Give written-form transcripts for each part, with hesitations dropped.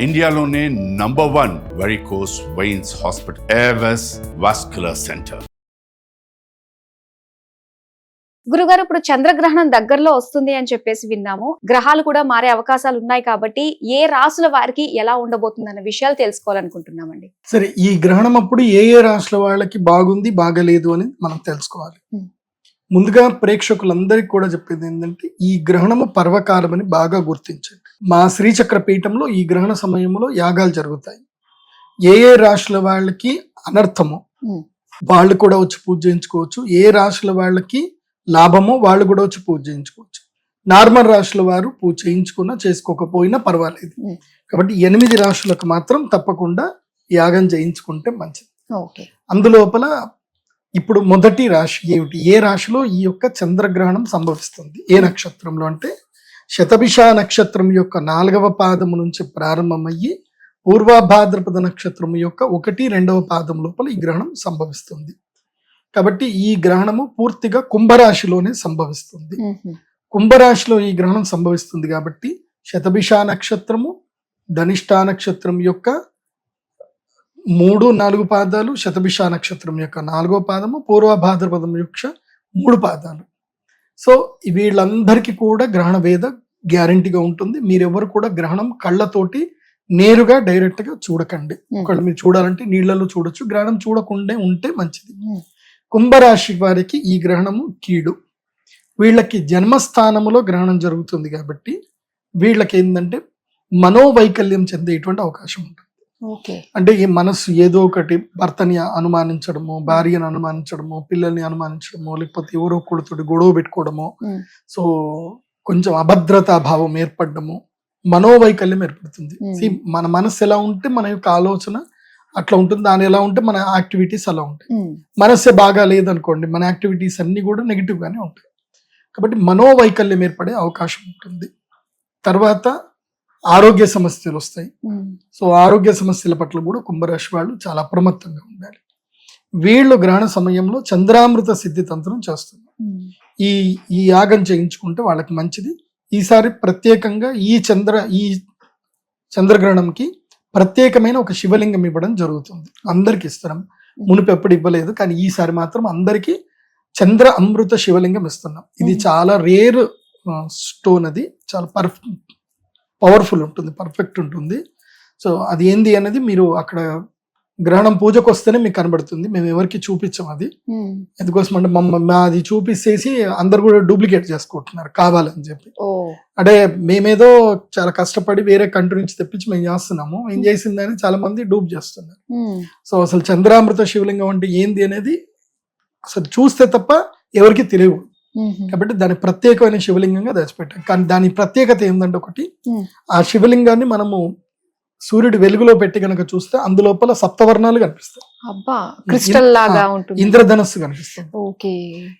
ఇండియాలోనే #1 varicose veins hospital Avis vascular centre. గురుగారు, ఇప్పుడు చంద్రగ్రహణం దగ్గరలో వస్తుంది అని చెప్పేసి విన్నాము. గ్రహాలు కూడా మారే అవకాశాలు ఉన్నాయి కాబట్టి ఏ రాసుల వారికి ఎలా ఉండబోతుంది అన్న విషయాలు తెలుసుకోవాలనుకుంటున్నామండి. సరే, ఈ గ్రహణం అప్పుడు ఏ ఏ రాశుల వాళ్ళకి బాగుంది బాగలేదు అని మనం తెలుసుకోవాలి. ముందుగా ప్రేక్షకులందరికీ కూడా చెప్పేది ఏంటంటే, ఈ గ్రహణము పర్వకాలం అని బాగా గుర్తించండి. మా శ్రీచక్ర పీఠంలో ఈ గ్రహణ సమయంలో యాగాలు జరుగుతాయి. ఏ ఏ రాశుల వాళ్ళకి అనర్థమో వాళ్ళు కూడా వచ్చి పూజ చేయించుకోవచ్చు. ఏ రాశుల వాళ్ళకి లాభమో వాళ్ళు కూడా వచ్చి పూజ చేయించుకోవచ్చు. నార్మల్ రాశుల వారు పూజ చేయించుకున్నా చేసుకోకపోయినా పర్వాలేదు. కాబట్టి 8 రాశులకు మాత్రం తప్పకుండా యాగం చేయించుకుంటే మంచిది. అందులోపల ఇప్పుడు మొదటి రాశి ఏమిటి, ఏ రాశిలో ఈ యొక్క చంద్రగ్రహణం సంభవిస్తుంది, ఏ నక్షత్రంలో అంటే శతభిష నక్షత్రం యొక్క 4వ పాదము నుంచి ప్రారంభమయ్యి పూర్వభాద్రపద నక్షత్రం యొక్క 1, 2వ పాదం లోపల ఈ గ్రహణం సంభవిస్తుంది. కాబట్టి ఈ గ్రహణము పూర్తిగా కుంభరాశిలోనే సంభవిస్తుంది. కుంభరాశిలో ఈ గ్రహణం సంభవిస్తుంది కాబట్టి శతభిష నక్షత్రము, ధనిష్టా నక్షత్రం యొక్క 3, 4 పాదాలు, శతభిష నక్షత్రం యొక్క 4వ పాదము, పూర్వభాద్రపదం యొక్క 3 పాదాలు. సో వీళ్ళందరికీ కూడా గ్రహణ వేద గ్యారంటీగా ఉంటుంది. మీరెవరు కూడా గ్రహణం కళ్ళతోటి నేరుగా డైరెక్ట్ గా చూడకండి. ఒకవేళ మీరు చూడాలంటే నీళ్లలో చూడొచ్చు, గ్రహణం చూడకుండా ఉంటే మంచిది. కుంభరాశి వారికి ఈ గ్రహణము కీడు. వీళ్ళకి జన్మస్థానములో గ్రహణం జరుగుతుంది కాబట్టి వీళ్ళకి ఏంటంటే మనోవైకల్యం చెందేటువంటి అవకాశం ఉంటుంది. అంటే ఈ మనస్సు ఏదో ఒకటి భర్తని అనుమానించడము, భార్యను అనుమానించడము, పిల్లల్ని అనుమానించడము, లేకపోతే ఎవరో ఒకరితోటి గొడవ పెట్టుకోవడము, సో కొంచెం అభద్రతా భావం ఏర్పడము, మనోవైకల్యం ఏర్పడుతుంది. మన మనస్సు ఎలా ఉంటే మన యొక్క ఆలోచన అట్లా ఉంటుంది, దాని ఎలా ఉంటే మన యాక్టివిటీస్ అలా ఉంటాయి. మనస్సే బాగా లేదనుకోండి, మన యాక్టివిటీస్ అన్ని కూడా నెగిటివ్ గానే ఉంటాయి. కాబట్టి మనోవైకల్యం ఏర్పడే అవకాశం ఉంటుంది. తర్వాత ఆరోగ్య సమస్యలు వస్తాయి. సో ఆరోగ్య సమస్యల పట్ల కూడా కుంభరాశి వాళ్ళు చాలా అప్రమత్తంగా ఉండాలి. వీళ్ళు గ్రహణ సమయంలో చంద్రామృత సిద్ధి తంత్రం చేస్తున్నారు. ఈ యాగం చేయించుకుంటే వాళ్ళకి మంచిది. ఈసారి ప్రత్యేకంగా ఈ చంద్రగ్రహణంకి ప్రత్యేకమైన ఒక శివలింగం ఇవ్వడం జరుగుతుంది. అందరికి ఇస్తున్నాం, మునుపు ఎప్పుడు ఇవ్వలేదు, కానీ ఈసారి మాత్రం అందరికి చంద్ర అమృత శివలింగం ఇస్తున్నాం. ఇది చాలా రేర్ స్టోన్, అది చాలా పవర్ఫుల్ ఉంటుంది, పర్ఫెక్ట్ ఉంటుంది. సో అది ఏంది అనేది మీరు అక్కడ గ్రహణం పూజకు వస్తేనే మీకు కనబడుతుంది. మేము ఎవరికి చూపించాం అది. ఎందుకోసం అంటే అది చూపిస్తేసి అందరు కూడా డూప్లికేట్ చేసుకుంటున్నారు కావాలని చెప్పి. అంటే మేమేదో చాలా కష్టపడి వేరే కంట్రీ నుంచి తెప్పించి మేము చేస్తున్నాము, ఏం చేసిందని చాలా మంది డూప్ చేస్తున్నారు. సో అసలు చంద్రామృత శివలింగం అంటే ఏంది అనేది అసలు చూస్తే తప్ప ఎవరికి తెలియదు. కాబట్టి దాని ప్రత్యేకమైన శివలింగంగా దాచిపెట్టాం. కానీ దాని ప్రత్యేకత ఏంటంటే, ఒకటి, ఆ శివలింగాన్ని మనము సూర్యుడి వెలుగులో పెట్టి గనక చూస్తే అందులోపల సప్తవర్ణాలు కనిపిస్తాయి. ఇంద్రధనస్సు కనిపిస్తుంది.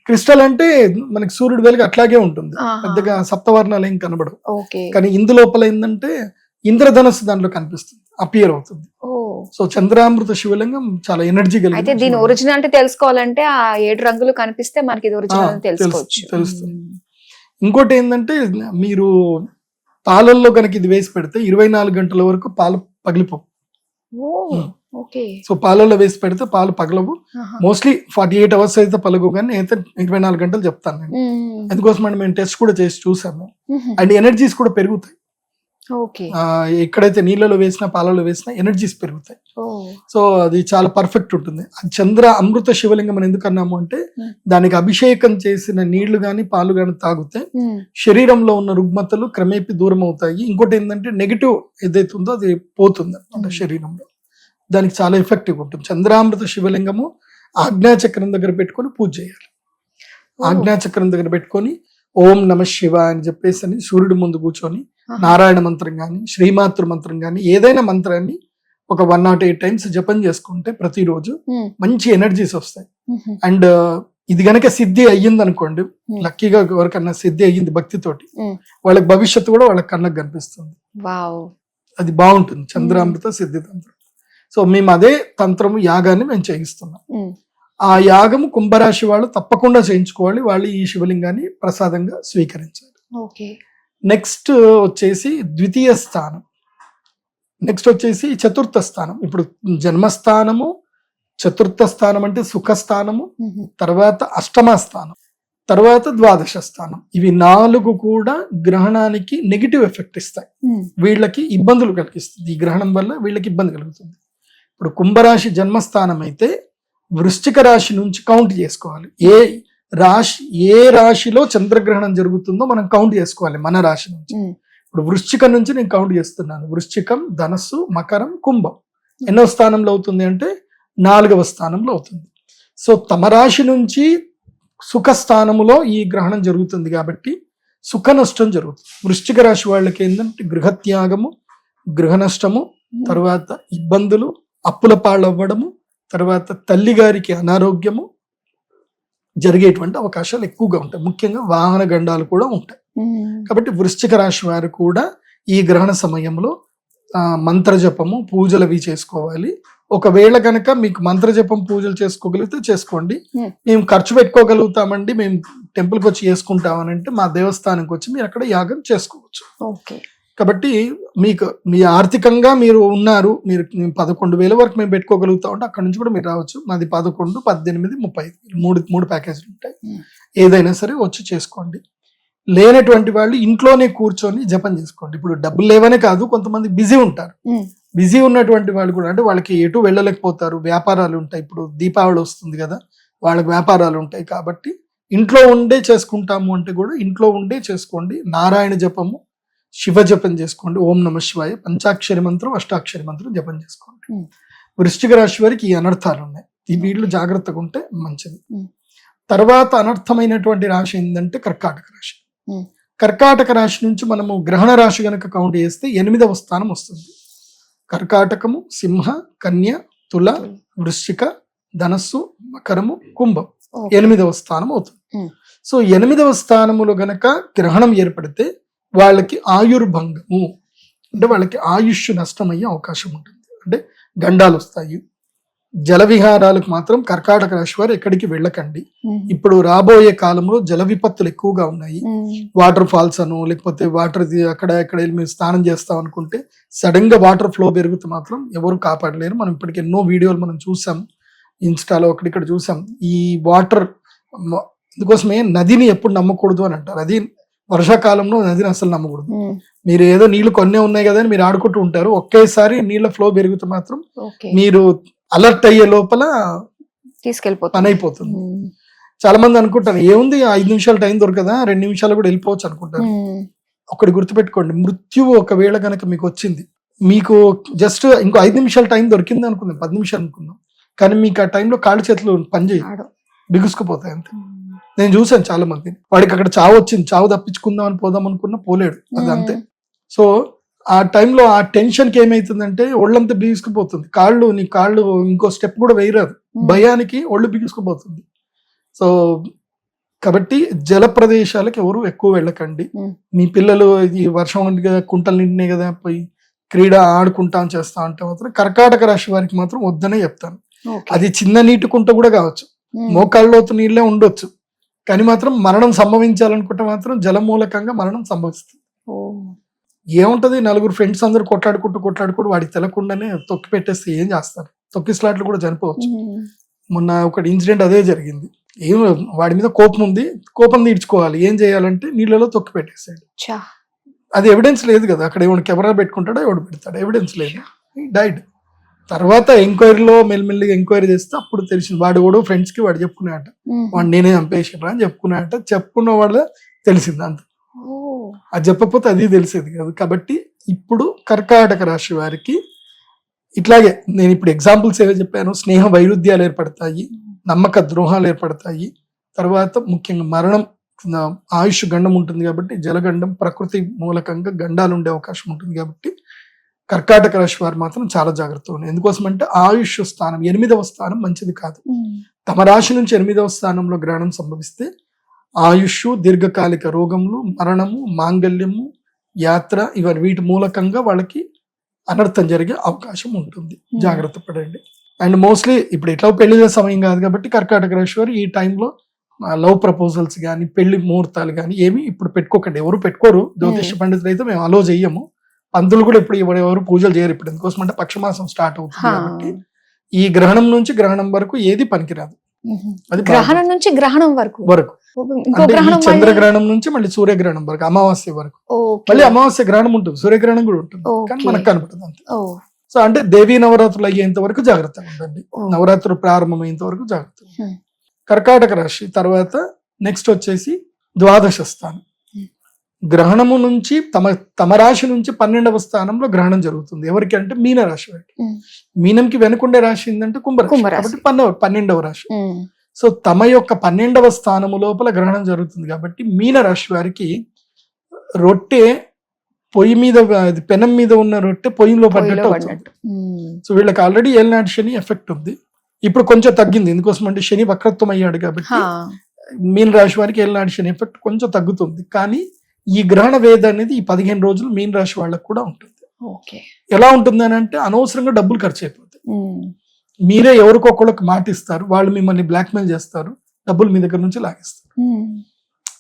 క్రిస్టల్ అంటే మనకి సూర్యుడి వెలుగు అట్లాగే ఉంటుంది, పెద్దగా సప్తవర్ణాలు ఏం కనబడవు. కానీ ఇందులోపల ఏంటంటే ఇంద్రధనస్సు దాంట్లో కనిపిస్తుంది, అపియర్ అవుతుంది. సో చంద్రామృత శివలింగం చాలా ఎనర్జీ కలిగి. అయితే దీని ఒరిజినాలిటీ తెలుసుకోవాలంటే ఆ 7 రంగులు కనిపిస్తే మనకి తెలుస్తుంది. ఇంకోటి ఏంటంటే, మీరు పాలల్లో కనుక ఇది వేసి పెడితే 24 గంటల వరకు పాలు పగిలిపోవు. సో పాలల్లో వేసి పెడితే పాలు పగలవు. మోస్ట్లీ 48 అవర్స్ అయితే పగలవు, కానీ అయితే 24 గంటలు చెప్తాను నేను. అందుకోసం అంటే మేము టెస్ట్ కూడా చేసి చూసాము. అండ్ ఎనర్జీస్ కూడా పెరుగుతాయి. ఎక్కడైతే నీళ్ళలో వేసినా పాలలో వేసినా ఎనర్జీస్ పెరుగుతాయి. సో అది చాలా పర్ఫెక్ట్ ఉంటుంది. చంద్ర అమృత శివలింగం అని ఎందుకు అన్నాము అంటే, దానికి అభిషేకం చేసిన నీళ్లు గాని పాలు గాని తాగితే శరీరంలో ఉన్న రుగ్మతలు క్రమేపీ దూరం అవుతాయి. ఇంకోటి ఏంటంటే, నెగిటివ్ ఏదైతే ఉందో అది పోతుంది అన్నమాట శరీరంలో. దానికి చాలా ఎఫెక్టివ్ ఉంటుంది. చంద్రామృత శివలింగము ఆజ్ఞాచక్రం దగ్గర పెట్టుకొని పూజ చేయాలి. ఆజ్ఞాచక్రం దగ్గర పెట్టుకొని ఓం నమ శివ అని చెప్పేసి సూర్యుడి ముందు కూర్చొని నారాయణ మంత్రం గాని, శ్రీమాతృ మంత్రం గాని, ఏదైనా మంత్రాన్ని ఒక 108 టైమ్స్ జపం చేసుకుంటే ప్రతిరోజు మంచి ఎనర్జీస్ వస్తాయి. అండ్ ఇది గనక సిద్ధి అయ్యింది అనుకోండి, లక్కీగా ఎవరికన్నా సిద్ధి అయ్యింది భక్తితోటి, వాళ్ళకి భవిష్యత్తు కూడా వాళ్ళకి కళ్ళకు కనిపిస్తుంది. అది బాగుంటుంది చంద్రామృత సిద్ధి తంత్రం. సో మేము అదే తంత్రము యాగాన్ని మేము చేయిస్తున్నాం. ఆ యాగము కుంభరాశి వాళ్ళు తప్పకుండా చేయించుకోవాలి. వాళ్ళు ఈ శివలింగాన్ని ప్రసాదంగా స్వీకరించాలి. నెక్స్ట్ వచ్చేసి ద్వితీయ స్థానం. నెక్స్ట్ వచ్చేసి చతుర్థ స్థానం. ఇప్పుడు జన్మస్థానము, చతుర్థ స్థానం అంటే సుఖస్థానము, తర్వాత అష్టమ స్థానం, తర్వాత ద్వాదశ స్థానం. ఇవి 4 కూడా గ్రహణానికి నెగిటివ్ ఎఫెక్ట్ ఇస్తాయి, వీళ్ళకి ఇబ్బందులు కలిగిస్తుంది. ఈ గ్రహణం వల్ల వీళ్ళకి ఇబ్బంది కలుగుతుంది. ఇప్పుడు కుంభరాశి జన్మస్థానం అయితే వృశ్చిక రాశి నుంచి కౌంట్ చేసుకోవాలి. ఏ రాశిలో చంద్రగ్రహణం జరుగుతుందో మనం కౌంట్ చేసుకోవాలి మన రాశి నుంచి. ఇప్పుడు వృశ్చికం నుంచి నేను కౌంట్ చేస్తున్నాను. వృశ్చికం, ధనస్సు, మకరం, కుంభం ఎన్నో స్థానంలో అవుతుంది అంటే 4వ స్థానంలో అవుతుంది. సో తమ రాశి నుంచి సుఖ స్థానములో ఈ గ్రహణం జరుగుతుంది కాబట్టి సుఖ నష్టం జరుగుతుంది. వృశ్చిక రాశి వాళ్ళకి ఏంటంటే గృహత్యాగము, గృహ నష్టము, తర్వాత ఇబ్బందులు, అప్పుల పాలవ్వడము, తర్వాత తల్లి గారికి అనారోగ్యము జరిగేటువంటి అవకాశాలు ఎక్కువగా ఉంటాయి. ముఖ్యంగా వాహన గండాలు కూడా ఉంటాయి. కాబట్టి వృశ్చిక రాశి వారు కూడా ఈ గ్రహణ సమయంలో మంత్రజపము, పూజలు అవి చేసుకోవాలి. ఒకవేళ కనుక మీకు మంత్రజపం, పూజలు చేసుకోగలిగితే చేసుకోండి. మేము ఖర్చు పెట్టుకోగలుగుతామండి, మేము టెంపుల్కి వచ్చి చేసుకుంటామని అంటే మా దేవస్థానంకి వచ్చి మీరు అక్కడ యాగం చేసుకోవచ్చు. కాబట్టి మీకు మీ ఆర్థికంగా మీరు ఉన్నారు, మీరు 11,000 వరకు మేము పెట్టుకోగలుగుతాం అంటే అక్కడ నుంచి కూడా మీరు రావచ్చు. మాది 11, 18, 35 మూడు ప్యాకేజీలు ఉంటాయి. ఏదైనా సరే వచ్చి చేసుకోండి. లేనటువంటి వాళ్ళు ఇంట్లోనే కూర్చొని జపం చేసుకోండి. ఇప్పుడు డబ్బులు లేవనే కాదు, కొంతమంది బిజీ ఉంటారు. బిజీ ఉన్నటువంటి వాళ్ళు కూడా అంటే వాళ్ళకి ఎటు వెళ్ళలేకపోతారు, వ్యాపారాలు ఉంటాయి. ఇప్పుడు దీపావళి వస్తుంది కదా, వాళ్ళకి వ్యాపారాలు ఉంటాయి. కాబట్టి ఇంట్లో ఉండే చేసుకుంటాము అంటే కూడా ఇంట్లో ఉండే చేసుకోండి. నారాయణ జపము, శివ జపం చేసుకోండి. ఓం నమ శివాయ, పంచాక్షరి మంత్రం, అష్టాక్షరి మంత్రం జపం చేసుకోండి. వృశ్చిక రాశి వారికి ఈ అనర్థాలు ఉన్నాయి. ఈ వీళ్ళు జాగ్రత్తగా ఉంటే మంచిది. తర్వాత అనర్థమైనటువంటి రాశి ఏంటంటే కర్కాటక రాశి. కర్కాటక రాశి నుంచి మనము గ్రహణ రాశి గనక కౌంట్ చేస్తే 8వ స్థానం వస్తుంది. కర్కాటకము, సింహ, కన్య, తుల, వృశ్చిక, ధనస్సు, మకరము, కుంభం 8వ స్థానం అవుతుంది. సో 8వ స్థానములో గనక గ్రహణం ఏర్పడితే వాళ్ళకి ఆయుర్భంగము అంటే వాళ్ళకి ఆయుష్ నష్టమయ్యే అవకాశం ఉంటుంది. అంటే గండాలు వస్తాయి. జల విహారాలకు మాత్రం కర్కాటక రాశి వారు ఎక్కడికి వెళ్ళకండి. ఇప్పుడు రాబోయే కాలంలో జల విపత్తులు ఎక్కువగా ఉన్నాయి. వాటర్ ఫాల్స్ అను లేకపోతే వాటర్ అక్కడ ఎక్కడ మీరు స్నానం చేస్తాం అనుకుంటే సడన్ గా వాటర్ ఫ్లో పెరిగితే మాత్రం ఎవరు కాపాడలేరు. మనం ఇప్పటికి ఎన్నో వీడియోలు మనం చూసాం, ఇన్స్టాలో అక్కడిక్కడ చూసాం. ఈ వాటర్ అందుకోసమే నదిని ఎప్పుడు నమ్మకూడదు అని అంటారు. అది వర్షాకాలంలో నదిని అసలు నమ్మకూడదు. మీరు ఏదో నీళ్లు కొన్నే ఉన్నాయి కదా అని మీరు ఆడుకుంటూ ఉంటారు. ఒకేసారి నీళ్ల ఫ్లో పెరిగితే మాత్రం మీరు అలర్ట్ అయ్యే లోపల పని అయిపోతుంది. చాలా మంది అనుకుంటారు ఏముంది 5 నిమిషాలు టైం దొరకదా, 2 నిమిషాలు కూడా వెళ్ళిపోవచ్చు అనుకుంటారు. ఒకటి గుర్తుపెట్టుకోండి, మృత్యువు ఒకవేళ గనక మీకు వచ్చింది, మీకు జస్ట్ ఇంకో 5 నిమిషాలు టైం దొరికింది అనుకుందాం, 10 నిమిషాలు అనుకుందాం, కానీ మీకు ఆ టైంలో కాళ్ళు చేతులు పనిచేయడు, బిగుసుకుపోతాయి అంతే. నేను చూసాను చాలా మందిని, వాడికి అక్కడ చావు వచ్చింది, చావు తప్పించుకుందాం అని పోదాం అనుకున్నా పోలేడు, అది అంతే. సో ఆ టైంలో ఆ టెన్షన్ కి ఏమైతుందంటే ఒళ్ళంతా బిగుసుకుపోతుంది, నీ కాళ్ళు ఇంకో స్టెప్ కూడా వేయరాదు, భయానికి ఒళ్ళు బిగుసుకుపోతుంది. సో కాబట్టి జల ప్రదేశాలకు ఎవరు ఎక్కువ వెళ్ళకండి. మీ పిల్లలు ఈ వర్షం కుంటలు నిండినాయి కదా పోయి క్రీడ ఆడుకుంటాం చేస్తా అంటే మాత్రం కర్కాటక రాశి వారికి మాత్రం వద్దనే చెప్తాను. అది చిన్న నీటి కుంట కూడా కావచ్చు, మోకాళ్ళలోతు నీళ్ళే ఉండొచ్చు, కానీ మాత్రం మరణం సంభవించాలనుకుంటే మాత్రం జల మూలకంగా మరణం సంభవిస్తుంది. ఏముంటది, నలుగురు ఫ్రెండ్స్ అందరు కొట్లాడుకుంటూ వాడికి తెలకుండానే తొక్కి పెట్టేస్తే ఏం చేస్తారు, తొక్కి స్లాట్లు కూడా చనిపోవచ్చు. మొన్న ఒకటి ఇన్సిడెంట్ అదే జరిగింది. ఏం వాడి మీద కోపం ఉంది, కోపం తీర్చుకోవాలి, ఏం చేయాలంటే నీళ్ళలో తొక్కి పెట్టేసాడు. అది ఎవిడెన్స్ లేదు కదా, అక్కడ ఏమైనా కెమెరా పెట్టుకుంటాడో ఎవడు పెడతాడు, ఎవిడెన్స్ లేదు, డైడ్. తర్వాత ఎంక్వైరీలో మెల్లిమెల్లిగా ఎంక్వైరీ చేస్తే అప్పుడు తెలిసింది వాడు కూడా ఫ్రెండ్స్ కి వాడు చెప్పుకున్నాడట, వాడు నేనే చంపేసిరా అని చెప్పుకున్నాడట. చెప్పుకున్న వాళ్ళ తెలిసింది అంత, అది చెప్పకపోతే అది తెలిసేది కాదు. కాబట్టి ఇప్పుడు కర్కాటక రాశి వారికి ఇట్లాగే నేను ఇప్పుడు ఎగ్జాంపుల్స్ ఏవో చెప్పాను, స్నేహ వైరుధ్యాలు ఏర్పడతాయి, నమ్మక ద్రోహాలు ఏర్పడతాయి, తర్వాత ముఖ్యంగా మరణం, ఆయుష్ గండం ఉంటుంది కాబట్టి జలగండం, ప్రకృతి మూలకంగా గండాలు ఉండే అవకాశం ఉంటుంది. కాబట్టి కర్కాటక రాశి వారు మాత్రం చాలా జాగ్రత్తగా ఉన్నాయి. ఎందుకోసం అంటే ఆయుష్ స్థానం 8వ స్థానం మంచిది కాదు. తమ రాశి నుంచి 8వ స్థానంలో గ్రహణం సంభవిస్తే ఆయుష్, దీర్ఘకాలిక రోగములు, మరణము, మాంగళ్యము, యాత్ర, ఇవన్నీ వీటి మూలకంగా వాళ్ళకి అనర్థం జరిగే అవకాశం ఉంటుంది. జాగ్రత్త పడండి. అండ్ మోస్ట్లీ ఇప్పుడు ఎట్లా పెళ్లి సమయం కాదు కాబట్టి కర్కాటక రాశి వారు ఈ టైంలో లవ్ ప్రపోజల్స్ కానీ పెళ్లి ముహూర్తాలు కానీ ఏమి ఇప్పుడు పెట్టుకోకండి. ఎవరు పెట్టుకోరు, జ్యోతిష పండితులు అయితే మేము అలో చెయ్యము. పంతులు కూడా ఇప్పుడు ఎవరు పూజలు చేయరు ఇప్పుడు, ఎందుకోసం అంటే పక్షమాసం స్టార్ట్ అవుతుంది కాబట్టి ఈ గ్రహణం నుంచి గ్రహణం వరకు ఏది పనికిరాదు. అది గ్రహణం నుంచి గ్రహణం వరకు ఇంకో అంటే ఈ గ్రహణం చంద్రగ్రహణం నుంచి మళ్ళీ సూర్యగ్రహణం వరకు, అమావాస్య వరకు. ఓకే. మళ్ళీ అమావాస్య గ్రహణం ఉంటుంది, సూర్యగ్రహణం కూడా ఉంటుంది, కానీ ఓకే. మనకు కనపడుతుంది అంతే. ఓ, సో అంటే దేవీ నవరాత్రులు అయ్యేంత వరకు జాగ్రత్తగా ఉండండి, ఓ. నవరాత్రులు ప్రారంభమయ్యేంత వరకు జాగ్రత్త. హ్మ్. కర్కాటక రాశి తర్వాత నెక్స్ట్ వచ్చేసి ద్వాదశ స్థానం. గ్రహణము నుంచి తమ రాశి నుంచి 12వ స్థానంలో గ్రహణం జరుగుతుంది. ఎవరికి అంటే మీన రాశి వారికి. ఉమ్. మీనంకి వెనుకుండే రాశి ఏంటంటే కుంభరాశి, కుంభరాశి. కాబట్టి 12వ రాశి. ఉమ్. సో తమ యొక్క 12వ స్థానము లోపల గ్రహణం జరుగుతుంది కాబట్టి మీన రాశి వారికి రొట్టె పొయ్యి మీద, పెనం మీద ఉన్న రొట్టె పొయ్యిలో పడ్డట్టు అవుతుంది. పడినట్టు. ఉమ్. సో వీళ్ళకి ఆల్రెడీ ఏలినాటి శని ఎఫెక్ట్ ఉంది, ఇప్పుడు కొంచెం తగ్గింది, ఎందుకోసం అంటే శని వక్రత్వం అయ్యాడు కాబట్టి హా. మీన రాశి వారికి ఏలినాటి శని ఎఫెక్ట్ కొంచెం తగ్గుతుంది. కానీ ఈ గ్రహణ వేద అనేది ఈ 15 రోజులు మీన రాశి వాళ్ళకు కూడా ఉంటుంది. ఓకే. ఎలా ఉంటుంది అని అంటే అనవసరంగా డబ్బులు ఖర్చు అయిపోతాయి. ఉమ్. మీరే ఎవరికొకళ్ళకి మాట ఇస్తారు, వాళ్ళు మిమ్మల్ని బ్లాక్మెయిల్ చేస్తారు, డబ్బులు మీ దగ్గర నుంచి లాగేస్తారు. ఉమ్.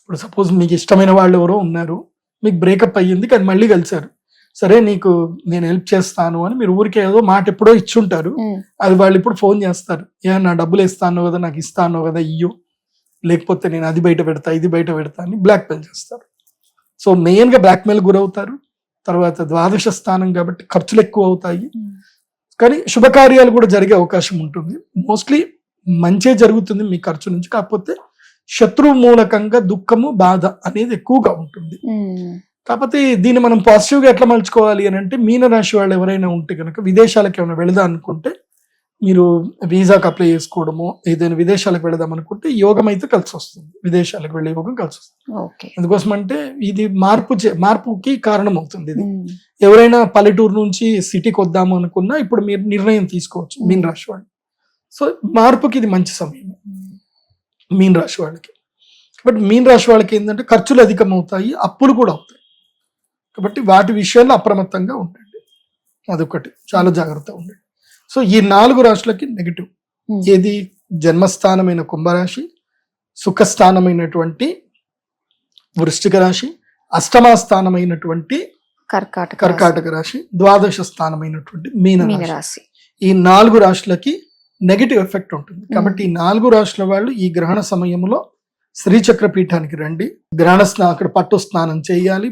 ఇప్పుడు సపోజ్ మీకు ఇష్టమైన వాళ్ళు ఎవరో ఉన్నారు, మీకు బ్రేకప్ అయ్యింది కానీ మళ్ళీ కలిసారు, సరే నీకు నేను హెల్ప్ చేస్తాను అని మీరు ఊరికే ఏదో మాట ఎప్పుడో ఇచ్చుంటారు, ఉమ్. అది వాళ్ళు ఇప్పుడు ఫోన్ చేస్తారు, నా డబ్బులు ఇస్తాను కదా, నాకు ఇస్తాను కదా ఇయ్యు, లేకపోతే నేను అది బయట పెడతా ఇది బయట పెడతా అని బ్లాక్మెయిల్ చేస్తారు. సో మెయిన్ గా బ్లాక్మెయిల్ గురవుతారు. తర్వాత ద్వాదశ స్థానం కాబట్టి ఖర్చులు ఎక్కువ అవుతాయి, ఉమ్. కానీ శుభకార్యాలు కూడా జరిగే అవకాశం ఉంటుంది. మోస్ట్లీ మంచే జరుగుతుంది మీ ఖర్చు నుంచి, కాకపోతే శత్రువు మూలకంగా దుఃఖము బాధ అనేది ఎక్కువగా ఉంటుంది. ఉమ్. కాకపోతే దీన్ని మనం పాజిటివ్ గా ఎట్లా మలుచుకోవాలి అని అంటే, మీన రాశి వాళ్ళు ఎవరైనా ఉంటే కనుక విదేశాలకు ఏమైనా వెళదాం అనుకుంటే మీరు వీసాకి అప్లై చేసుకోవడము, ఏదైనా విదేశాలకు వెళదాం అనుకుంటే యోగం అయితే కలిసి వస్తుంది, విదేశాలకు వెళ్ళే యోగం కలిసి వస్తుంది. ఓకే. ఎందుకోసం అంటే ఇది మార్పుకి కారణం అవుతుంది. ఇది ఉమ్. ఎవరైనా పల్లెటూరు నుంచి సిటీకి వద్దాము అనుకున్నా ఇప్పుడు మీరు నిర్ణయం తీసుకోవచ్చు మీన రాశి వాళ్ళు. సో మార్పుకి ఇది మంచి సమయం మీన రాశి వాళ్ళకి. కాబట్టి మీన రాశి వాళ్ళకి ఏంటంటే ఖర్చులు అధికం అవుతాయి, అప్పులు కూడా అవుతాయి, కాబట్టి వాటి విషయాల్లో అప్రమత్తంగా ఉండండి. అదొకటి చాలా జాగ్రత్తగా ఉండండి. సో ఈ 4 రాశులకి నెగిటివ్. ఉమ్. ఏది? జన్మస్థానమైన కుంభరాశి, సుఖస్థానమైనటువంటి వృశ్చిక రాశి, అష్టమ స్థానమైనటువంటి కర్కాటక రాశి, ద్వాదశ స్థానమైనటువంటి మీన రాశి. రాశి. ఈ 4 రాశులకి నెగిటివ్ ఎఫెక్ట్ ఉంటుంది. కాబట్టి ఈ 4 రాశుల వాళ్ళు ఈ గ్రహణ సమయంలో శ్రీచక్ర పీఠానికి రండి, అక్కడ పట్టు స్నానం చేయాలి,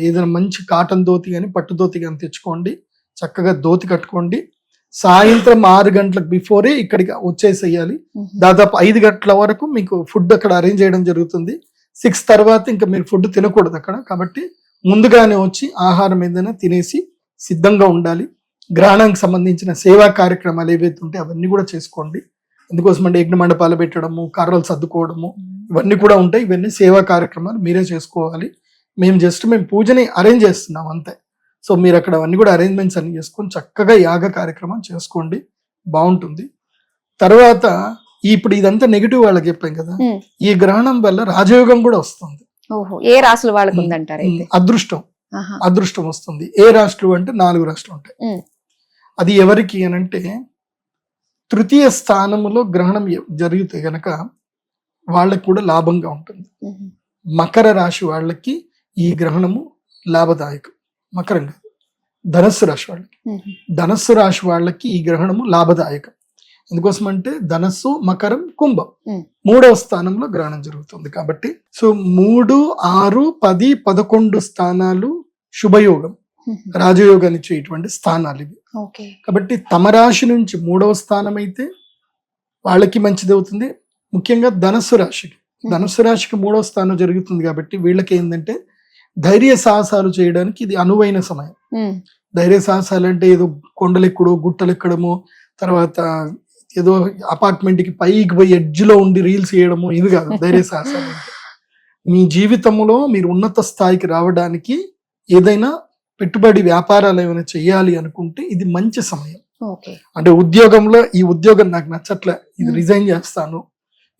ఏదైనా మంచి కాటన్ ధోతి కానీ పట్టు ధోతి కానీ తెచ్చుకోండి, చక్కగా ధోతి కట్టుకోండి. సాయంత్రం 6 గంటలకు బిఫోరే ఇక్కడికి వచ్చేసేయాలి. దాదాపు 5 గంటల వరకు మీకు ఫుడ్ అక్కడ అరేంజ్ చేయడం జరుగుతుంది. 6 తర్వాత ఇంకా మీరు ఫుడ్ తినకూడదు అక్కడ, కాబట్టి ముందుగానే వచ్చి ఆహారం ఏదైనా తినేసి సిద్ధంగా ఉండాలి. గ్రహణానికి సంబంధించిన సేవా కార్యక్రమాలు ఏవైతే ఉంటే అవన్నీ కూడా చేసుకోండి. ఎందుకోసం అంటే యజ్ఞ మండపాలు పెట్టడము, కర్రలు సర్దుకోవడము, ఇవన్నీ కూడా ఉంటాయి. ఇవన్నీ సేవా కార్యక్రమాలు మీరే చేసుకోవాలి. మేము పూజని అరేంజ్ చేస్తున్నాం అంతే. సో మీరు అక్కడ అవన్నీ కూడా అరేంజ్మెంట్స్ అన్ని చేసుకొని చక్కగా యాగ కార్యక్రమం చేసుకోండి, బాగుంటుంది. తర్వాత ఇప్పుడు ఇదంతా నెగిటివ్ వాళ్ళకి చెప్పాం కదా, ఈ గ్రహణం వల్ల రాజయోగం కూడా వస్తుంది. ఏ రాశుల వాళ్ళకు ఉందంటారు? అదృష్టం వస్తుంది. ఏ రాశులు అంటే 4 రాశులు ఉంటాయి. అది ఎవరికి అనంటే, తృతీయ స్థానములో గ్రహణం జరిగితే గనక వాళ్ళకి కూడా లాభంగా ఉంటుంది. మకర రాశి వాళ్ళకి ఈ గ్రహణము లాభదాయకం. మకరం కాదు, ధనస్సు రాశి వాళ్ళకి ఈ గ్రహణము లాభదాయకం. ఎందుకోసం అంటే ధనస్సు, మకరం, కుంభం 3వ స్థానంలో గ్రహణం జరుగుతుంది. కాబట్టి సో 3, 6, 10, 11 స్థానాలు శుభయోగం, రాజయోగాన్ని ఇచ్చేటువంటి స్థానాలు ఇవి. కాబట్టి తమ రాశి నుంచి 3వ స్థానం అయితే వాళ్ళకి మంచిది అవుతుంది. ముఖ్యంగా ధనస్సు రాశికి 3వ స్థానం జరుగుతుంది కాబట్టి వీళ్ళకి ఏంటంటే ధైర్య సాహసాలు చేయడానికి ఇది అనువైన సమయం. ధైర్య సాహసాలు అంటే ఏదో కొండలెక్కడో గుట్టలెక్కడము, తర్వాత ఏదో అపార్ట్మెంట్ కి పైకి పోయి ఎడ్జ్ లో ఉండి రీల్స్ చేయడము, ఇది కాదు ధైర్య సాహసాలు. మీ జీవితంలో మీరు ఉన్నత స్థాయికి రావడానికి ఏదైనా పెట్టుబడి వ్యాపారాలు ఏమైనా చేయాలి అనుకుంటే ఇది మంచి సమయం. అంటే ఉద్యోగంలో ఈ ఉద్యోగం నాకు నచ్చట్లే, ఇది రిజైన్ చేస్తాను,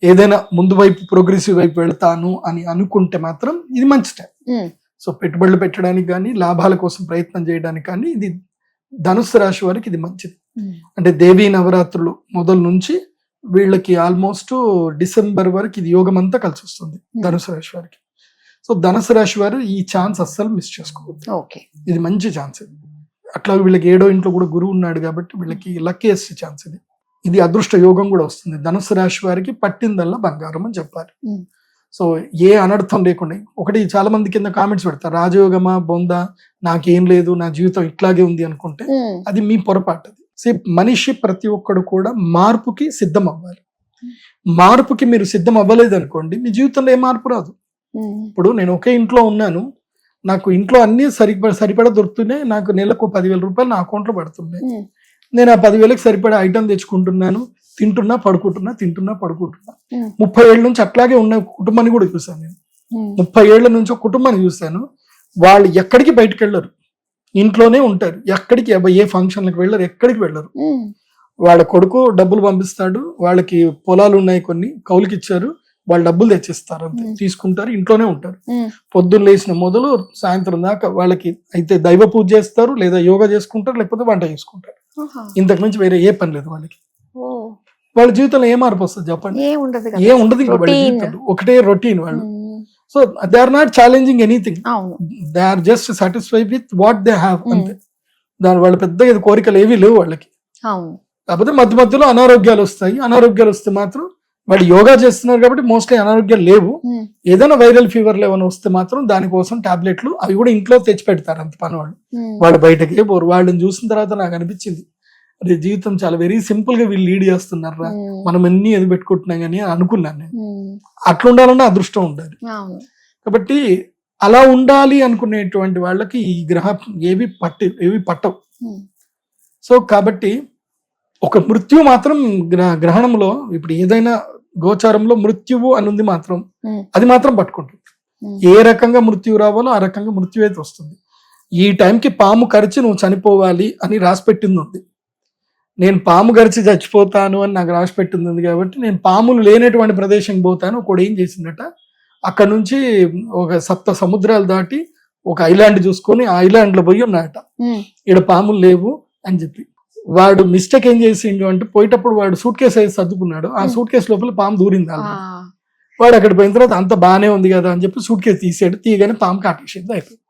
ఏదైనా ముందు వైపు ప్రోగ్రెసివ్ వైపు వెళ్తాను అని అనుకుంటే మాత్రం ఇది మంచి టైం. సో పెట్టుబడులు పెట్టడానికి కానీ లాభాల కోసం ప్రయత్నం చేయడానికి కానీ ఇది ధనుస్సు రాశి వారికి ఇది మంచిది. అంటే దేవీ నవరాత్రులు మొదలు నుంచి వీళ్ళకి ఆల్మోస్ట్ డిసెంబర్ వరకు ఇది యోగం అంతా కలిసి వస్తుంది ధనుసు రాశి వారికి. సో ధనుసు రాశి వారు ఈ ఛాన్స్ అస్సలు మిస్ చేసుకోవద్దు. ఓకే. ఇది మంచి ఛాన్స్ ఇది. అట్లా వీళ్ళకి 7వ ఇంట్లో కూడా గురువు ఉన్నాడు కాబట్టి వీళ్ళకి లక్కీయెస్ట్ ఛాన్స్ ఇది. ఇది అదృష్ట యోగం కూడా వస్తుంది. ధనుసు రాశి వారికి పట్టిందల్లా బంగారం అని చెప్పాలి. సో ఏ అనర్థం లేకుండా. ఒకటి చాలా మంది కింద కామెంట్స్ పెడతారు, రాజయోగమా బొందా, నాకేం లేదు, నా జీవితం ఇట్లాగే ఉంది అనుకుంటే అది మీ పొరపాటు. అది మనిషి ప్రతి ఒక్కడు కూడా మార్పుకి సిద్ధం అవ్వాలి. మార్పుకి మీరు సిద్ధం అవ్వలేదు అనుకోండి, మీ జీవితంలో ఏ మార్పు రాదు. ఇప్పుడు నేను ఒకే ఇంట్లో ఉన్నాను, నాకు ఇంట్లో అన్ని సరిపడా దొరుకుతున్నాయి, నాకు నెలకు 10,000 రూపాయలు నా అకౌంట్లో పడుతున్నాయి. నేను ఆ 10,000కి సరిపడా ఐటమ్ తెచ్చుకుంటున్నాను, తింటున్నా పడుకుంటున్నా 30 ఏళ్ళ నుంచి అట్లాగే ఉన్న కుటుంబాన్ని కూడా చూసాను నేను. 30 ఏళ్ల నుంచి ఒక కుటుంబాన్ని చూశాను. వాళ్ళు ఎక్కడికి బయటకు వెళ్ళరు, ఇంట్లోనే ఉంటారు. ఎక్కడికి ఏ ఫంక్షన్లకు వెళ్ళరు, ఎక్కడికి వెళ్ళరు. వాళ్ళ కొడుకు డబ్బులు పంపిస్తాడు, వాళ్ళకి పొలాలు ఉన్నాయి, కొన్ని కౌలుకి ఇచ్చారు, వాళ్ళు డబ్బులు తెచ్చిస్తారు, అంతే తీసుకుంటారు, ఇంట్లోనే ఉంటారు. పొద్దున్న లేచిన మొదలు సాయంత్రం దాకా వాళ్ళకి అయితే దైవ పూజ చేస్తారు, లేదా యోగా చేసుకుంటారు, లేకపోతే వంట చేసుకుంటారు. ఇంతకు మించి వేరే ఏ పని లేదు వాళ్ళకి. వాళ్ళ జీవితంలో ఏ మార్పు వస్తుంది చెప్పండి? ఏం ఉండదు. ఇంకా వాళ్ళ జీవితంలో ఒకటే రొటీన్ వాళ్ళు. So they are not challenging anything, they are just satisfied with what they have, అంతే. దాని వాళ్ళ పెద్దగా కోరికలు ఏవీ లేవు వాళ్ళకి. కాకపోతే మధ్య మధ్యలో అనారోగ్యాలు వస్తాయి. అనారోగ్యాలు వస్తే మాత్రం వాళ్ళు యోగా చేస్తున్నారు కాబట్టి మోస్ట్లీ అనారోగ్యాలు లేవు. ఏదైనా వైరల్ ఫీవర్లు ఏమైనా వస్తే మాత్రం దానికోసం టాబ్లెట్లు అవి కూడా ఇంట్లో తెచ్చి పెడతారు, అంత పని వాళ్ళు. వాళ్ళు బయటకే పోరు. వాళ్ళని చూసిన తర్వాత నాకు అనిపించింది, అదే జీవితం చాలా వెరీ సింపుల్ గా వీళ్ళు లీడ్ చేస్తున్నారా, మనం అన్ని ఎది పెట్టుకుంటున్నాం కానీ అనుకున్నాను నేను. అట్లా ఉండాలన్నా అదృష్టం ఉండాలి. కాబట్టి అలా ఉండాలి అనుకునేటువంటి వాళ్ళకి ఈ ఏవి పట్టవు. సో కాబట్టి ఒక మృత్యు మాత్రం గ్రహణంలో, ఇప్పుడు ఏదైనా గోచారంలో మృత్యువు అనుంది మాత్రం, అది మాత్రం పట్టుకుంటుంది. ఏ రకంగా మృత్యు రావాలో ఆ రకంగా మృత్యు అయితే వస్తుంది. ఈ టైంకి పాము కరిచి నువ్వు చనిపోవాలి అని రాసిపెట్టింది ఉంది. నేను పాము గరిచి చచ్చిపోతాను అని నాకు రాసి పెట్టింది కాబట్టి నేను పాములు లేనటువంటి ప్రదేశంకి పోతాను. ఒకడు ఏం చేసిందట, అక్కడ నుంచి ఒక 7 సముద్రాలు దాటి ఒక ఐలాండ్ చూసుకొని ఆ ఐలాండ్ లో పోయి ఉన్నాయట, ఇక్కడ పాములు లేవు అని చెప్పి. వాడు మిస్టేక్ ఏం చేసిండు అంటే, పోయేటప్పుడు వాడు సూట్ కేసు అయితే సర్దుకున్నాడు, ఆ సూట్ కేసు లోపల పాము దూరింది. వాడు అక్కడ పోయిన తర్వాత అంత బానే ఉంది కదా అని చెప్పి సూట్ కేసు తీసాడు, తీయగానే పాము కాటేసింది, అయిపోయింది.